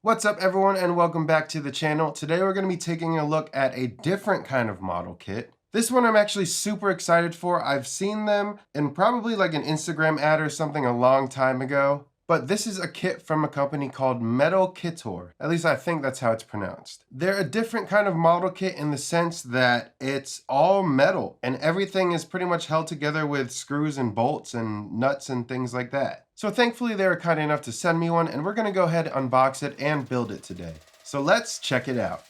What's up everyone and welcome back to the channel. Today we're going to be taking a look at a different kind of model kit. This one I'm actually super excited for. I've seen them in probably like an Instagram ad or something a long time ago. But this is a kit from a company called Metalkitor. At least I think that's how it's pronounced. They're a different kind of model kit in the sense that it's all metal and everything is pretty much held together with screws and bolts and nuts and things like that. So thankfully they were kind enough to send me one and we're gonna go ahead, unbox it, and build it today. So let's check it out.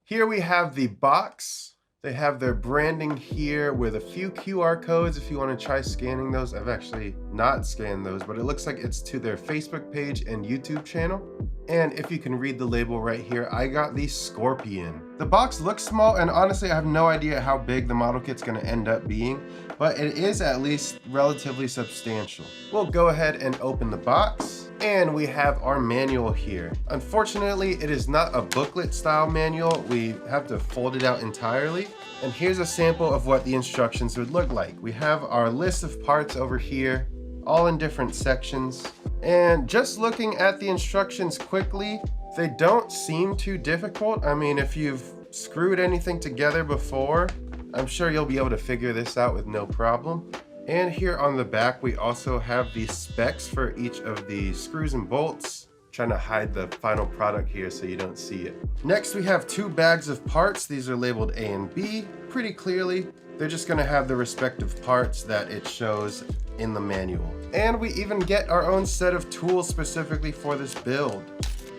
Here we have the box. They have their branding here with a few QR codes if you want to try scanning those. I've actually not scanned those, but it looks like it's to their Facebook page and YouTube channel. And if you can read the label right here, I got the Scorpion. The box looks small, and honestly, I have no idea how big the model kit's gonna end up being, but it is at least relatively substantial. We'll go ahead and open the box, and we have our manual here. Unfortunately, it is not a booklet style manual. We have to fold it out entirely. And here's a sample of what the instructions would look like. We have our list of parts over here, all in different sections. And just looking at the instructions quickly, they don't seem too difficult. I mean, if you've screwed anything together before, I'm sure you'll be able to figure this out with no problem. And here on the back, we also have the specs for each of the screws and bolts. Trying to hide the final product here so you don't see it. Next, we have two bags of parts. These are labeled A and B pretty clearly. They're just gonna have the respective parts that it shows in the manual. And we even get our own set of tools specifically for this build.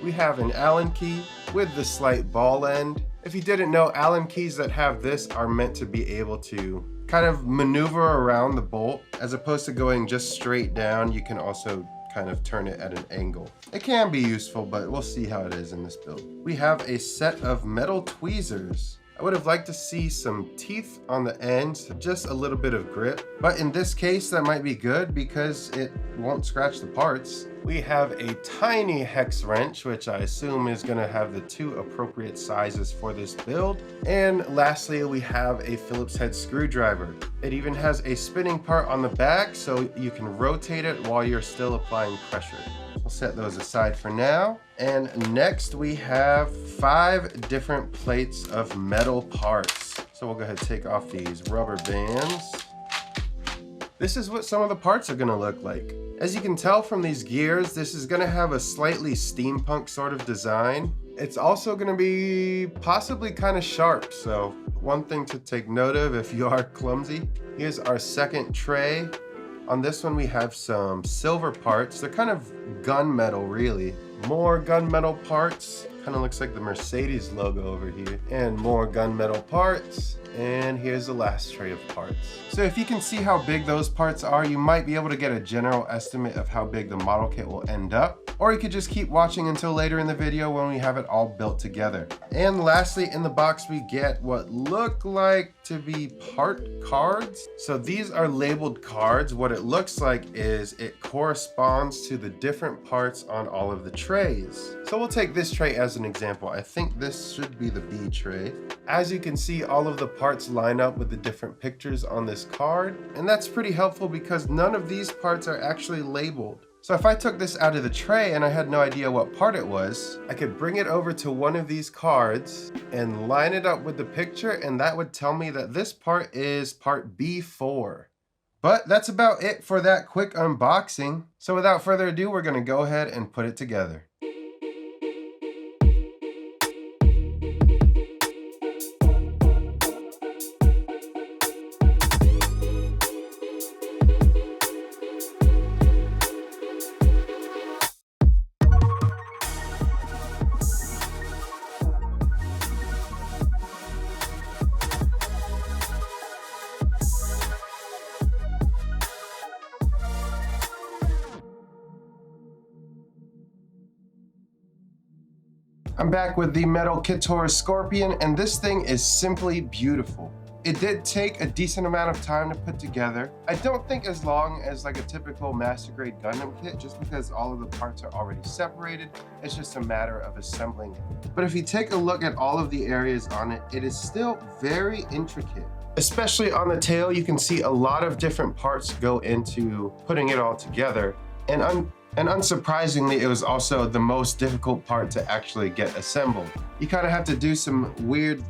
We have an Allen key with the slight ball end. If you didn't know, Allen keys that have this are meant to be able to kind of maneuver around the bolt. As opposed to going just straight down, you can also kind of turn it at an angle. It can be useful, but we'll see how it is in this build. We have a set of metal tweezers. I would have liked to see some teeth on the ends, just a little bit of grip. But in this case, that might be good because it won't scratch the parts. We have a tiny hex wrench, which I assume is gonna have the two appropriate sizes for this build. And lastly, we have a Phillips head screwdriver. It even has a spinning part on the back so you can rotate it while you're still applying pressure. We'll set those aside for now. And next we have 5 different plates of metal parts. So we'll go ahead and take off these rubber bands. This is what some of the parts are gonna look like. As you can tell from these gears, this is gonna have a slightly steampunk sort of design. It's also gonna be possibly kind of sharp, so one thing to take note of if you are clumsy. Here's our second tray. On this one we have some silver parts. They're kind of gunmetal really. More gunmetal parts. Kind of looks like the Mercedes logo over here. And more gunmetal parts. And here's the last tray of parts. So if you can see how big those parts are, you might be able to get a general estimate of how big the model kit will end up. Or you could just keep watching until later in the video when we have it all built together. And lastly, in the box we get what look like to be part cards. So these are labeled cards. What it looks like is it corresponds to the different parts on all of the trays. So we'll take this tray as an example. I think this should be the B tray. As you can see, all of the parts line up with the different pictures on this card, and that's pretty helpful because none of these parts are actually labeled. So if I took this out of the tray and I had no idea what part it was, I could bring it over to one of these cards and line it up with the picture, and that would tell me that this part is part B4. But that's about it for that quick unboxing. So without further ado, we're gonna go ahead and put it together. I'm back with the Metalkitor Scorpion, and this thing is simply beautiful. It did take a decent amount of time to put together. I don't think as long as like a typical master grade Gundam kit, just because all of the parts are already separated. It's just a matter of assembling it. But if you take a look at all of the areas on it, it is still very intricate. Especially on the tail, you can see a lot of different parts go into putting it all together. And unsurprisingly, it was also the most difficult part to actually get assembled. You kind of have to do some weird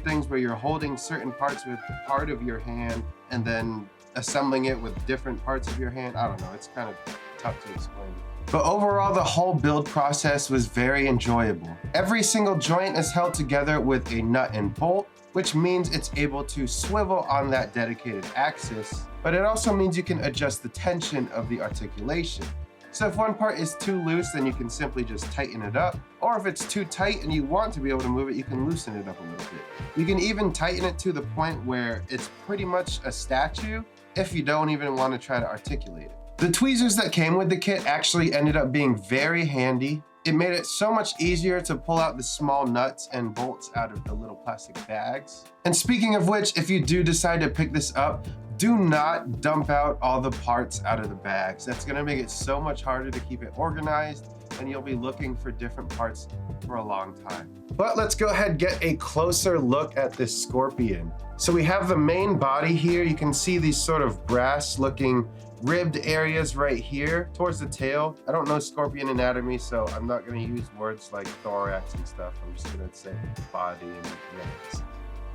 things where you're holding certain parts with part of your hand and then assembling it with different parts of your hand. I don't know, it's kind of tough to explain. But overall, the whole build process was very enjoyable. Every single joint is held together with a nut and bolt, which means it's able to swivel on that dedicated axis, but it also means you can adjust the tension of the articulation. So if one part is too loose, then you can simply just tighten it up. Or if it's too tight and you want to be able to move it, you can loosen it up a little bit. You can even tighten it to the point where it's pretty much a statue if you don't even want to try to articulate it. The tweezers that came with the kit actually ended up being very handy. It made it so much easier to pull out the small nuts and bolts out of the little plastic bags. And speaking of which, if you do decide to pick this up, do not dump out all the parts out of the bags. That's gonna make it so much harder to keep it organized, and you'll be looking for different parts for a long time. But let's go ahead and get a closer look at this scorpion. So we have the main body here. You can see these sort of brass looking ribbed areas right here towards the tail. I don't know scorpion anatomy, so I'm not gonna use words like thorax and stuff. I'm just gonna say body and legs.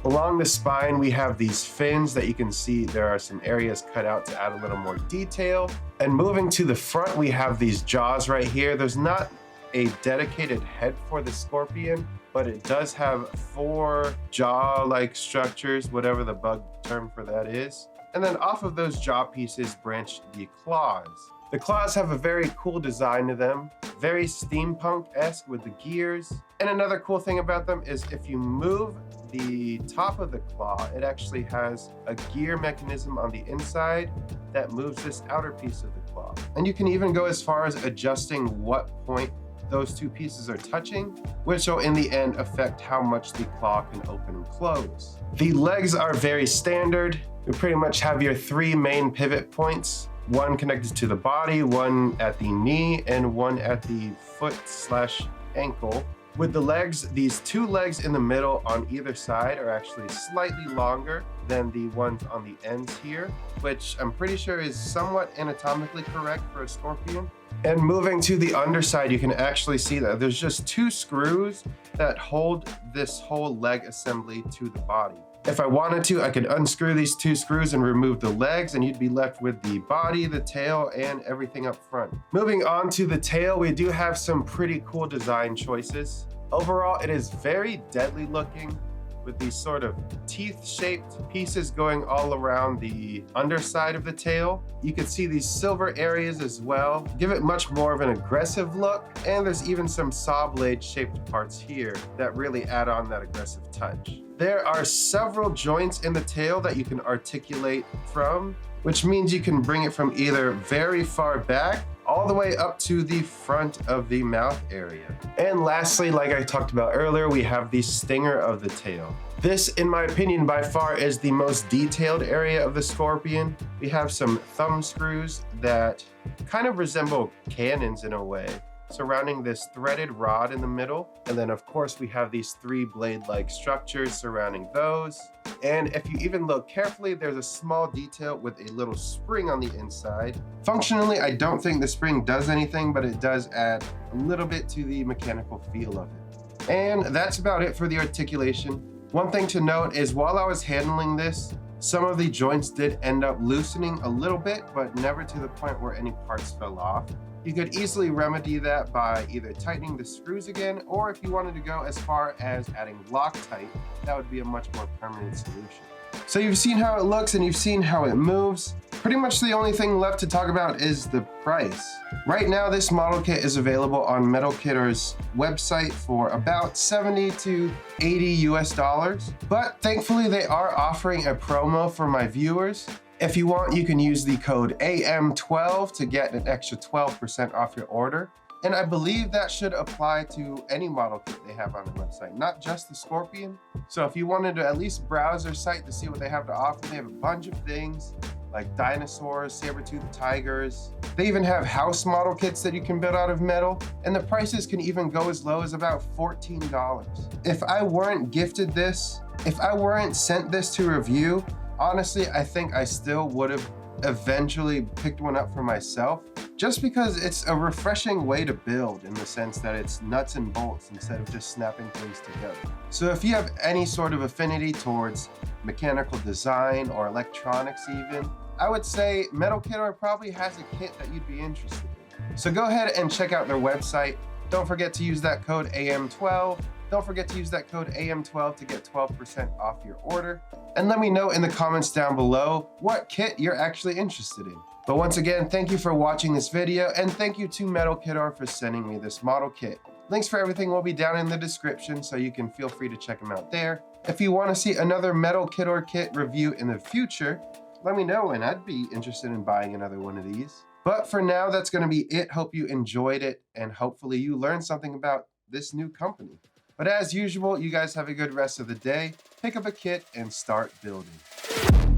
Along the spine, we have these fins that you can see there are some areas cut out to add a little more detail. And moving to the front, we have these jaws right here. There's not a dedicated head for the scorpion, but it does have 4 jaw-like structures, whatever the bug term for that is. And then off of those jaw pieces branch the claws. The claws have a very cool design to them, very steampunk-esque with the gears. And another cool thing about them is if you move the top of the claw, it actually has a gear mechanism on the inside that moves this outer piece of the claw. And you can even go as far as adjusting what point those 2 pieces are touching, which will in the end affect how much the claw can open and close. The legs are very standard. You pretty much have your 3 main pivot points, one connected to the body, one at the knee, and one at the foot/ankle. With the legs, these 2 legs in the middle on either side are actually slightly longer than the ones on the ends here, which I'm pretty sure is somewhat anatomically correct for a scorpion. And moving to the underside, you can actually see that there's just 2 screws that hold this whole leg assembly to the body. If I wanted to, I could unscrew these 2 screws and remove the legs, and you'd be left with the body, the tail, and everything up front. Moving on to the tail, we do have some pretty cool design choices. Overall, it is very deadly looking, with these sort of teeth-shaped pieces going all around the underside of the tail. You can see these silver areas as well, give it much more of an aggressive look, and there's even some saw blade shaped parts here that really add on that aggressive touch. There are several joints in the tail that you can articulate from, which means you can bring it from either very far back all the way up to the front of the mouth area. And lastly, like I talked about earlier, we have the stinger of the tail. This, in my opinion, by far is the most detailed area of the scorpion. We have some thumb screws that kind of resemble cannons in a way, surrounding this threaded rod in the middle. And then of course we have these 3 blade-like structures surrounding those. And if you even look carefully, there's a small detail with a little spring on the inside. Functionally, I don't think the spring does anything, but it does add a little bit to the mechanical feel of it. And that's about it for the articulation. One thing to note is while I was handling this, some of the joints did end up loosening a little bit, but never to the point where any parts fell off. You could easily remedy that by either tightening the screws again, or if you wanted to go as far as adding Loctite, that would be a much more permanent solution. So you've seen how it looks and you've seen how it moves. Pretty much the only thing left to talk about is the price. Right now, this model kit is available on Metalkitor's website for about $70 to $80 US, but thankfully they are offering a promo for my viewers. If you want, you can use the code AM12 to get an extra 12% off your order. And I believe that should apply to any model kit they have on the website, not just the Scorpion. So if you wanted to at least browse their site to see what they have to offer, they have a bunch of things. like dinosaurs, saber-toothed tigers. They even have house model kits that you can build out of metal, and the prices can even go as low as about $14. If I weren't gifted this, if I weren't sent this to review, honestly, I think I still would have eventually picked one up for myself, just because it's a refreshing way to build in the sense that it's nuts and bolts instead of just snapping things together. So if you have any sort of affinity towards mechanical design or electronics even, I would say Metalkitor probably has a kit that you'd be interested in. So go ahead and check out their website. Don't forget to use that code AM12. Don't forget to use that code AM12 to get 12% off your order. And let me know in the comments down below what kit you're actually interested in. But once again, thank you for watching this video, and thank you to Metalkitor for sending me this model kit. Links for everything will be down in the description, so you can feel free to check them out there. If you want to see another Metalkitor kit review in the future, let me know and I'd be interested in buying another one of these. But for now, that's going to be it. Hope you enjoyed it, and hopefully you learned something about this new company. But as usual, you guys have a good rest of the day. Pick up a kit and start building.